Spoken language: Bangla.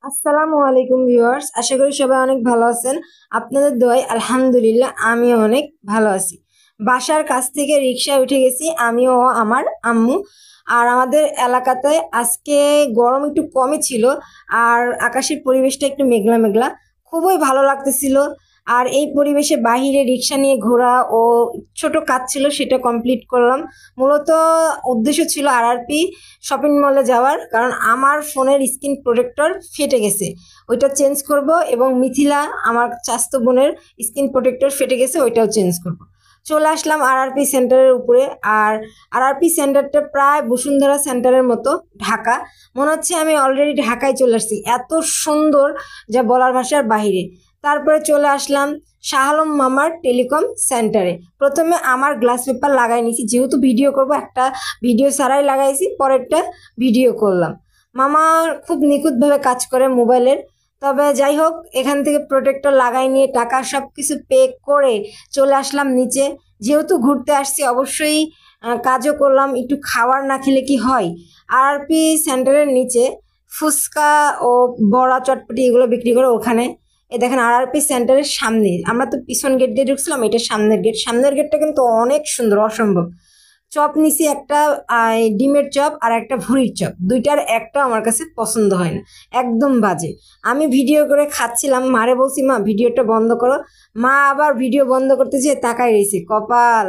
আসসালামু আলাইকুম ভিউয়ার্স, আশা করি সবাই অনেক ভালো আছেন। আপনাদের দোয়ায় আলহামদুলিল্লাহ আমিও অনেক ভালো আছি। বাসার কাছ থেকে রিক্সায় উঠে গেছি আমিও ও আমার আম্মু। আর আমাদের এলাকাতে আজকে গরম একটু কমই ছিল, আর আকাশের পরিবেশটা একটু মেঘলা মেঘলা, খুবই ভালো লাগতেছিল। আর এই পরিবেশে বাহিরে রিক্সা নিয়ে ঘোরা ও ছোট কাজ ছিল, সেটা কমপ্লিট করলাম। মূলত উদ্দেশ্য ছিল আরআরপি শপিং মলে যাওয়ার, কারণ আমার ফোনের স্ক্রিন প্রোটেক্টর ফেটে গেছে, ওইটা চেঞ্জ করব। এবং মিথিলা আমার চাস্তো বোনের স্ক্রিন প্রোটেক্টর ফেটে গেছে, ওইটাও চেঞ্জ করব। চলে আসলাম আরআরপি সেন্টারের উপরে। আর আরআরপি সেন্টারটা প্রায় বসুন্ধরা সেন্টারের মতো, ঢাকা। মনে হচ্ছে আমি অলরেডি ঢাকায় চলে আসছি, এত সুন্দর যা বলার ভাষার বাহিরে। তারপরে চলে আসলাম শাহ আলম মামার টেলিকম সেন্টারে। প্রথমে আমার গ্লাস পেপার লাগাই নিয়েছি, যেহেতু ভিডিও করব, একটা ভিডিও ছাড়াই লাগাইছি, পরেরটা ভিডিও করলাম। মামা খুব নিখুঁতভাবে কাজ করে মোবাইলের। তবে যাই হোক, এখান থেকে প্রোটেক্টর লাগাই নিয়ে টাকা সব কিছু পে করে চলে আসলাম নিচে। যেহেতু ঘুরতে আসছি, অবশ্যই কাজও করলাম, একটু খাবার না খেলে কি হয়। আরআরপি সেন্টারের নিচে ফুচকা ও বড়া চটপটি এগুলো বিক্রি করে ওখানে। এ দেখেন আরআরপি সেন্টারের সামনে, আমরা তো পিছন গেট দিয়ে ঢুকছিলাম, এটা সামনের গেট। সামনের গেটটা কিন্তু অনেক সুন্দর, অসম্ভব। চপ নিছি একটা, ডিমের চপ আর একটা ভুঁড়ির চপ, দুইটার একটা আমার কাছে পছন্দ হয় না, একদম বাজে। আমি ভিডিও করে খাচ্ছিলাম, মারে বলছি মা ভিডিওটা বন্ধ করো। মা আবার ভিডিও বন্ধ করতে যেয়ে তাকাই রয়েছে, কপাল।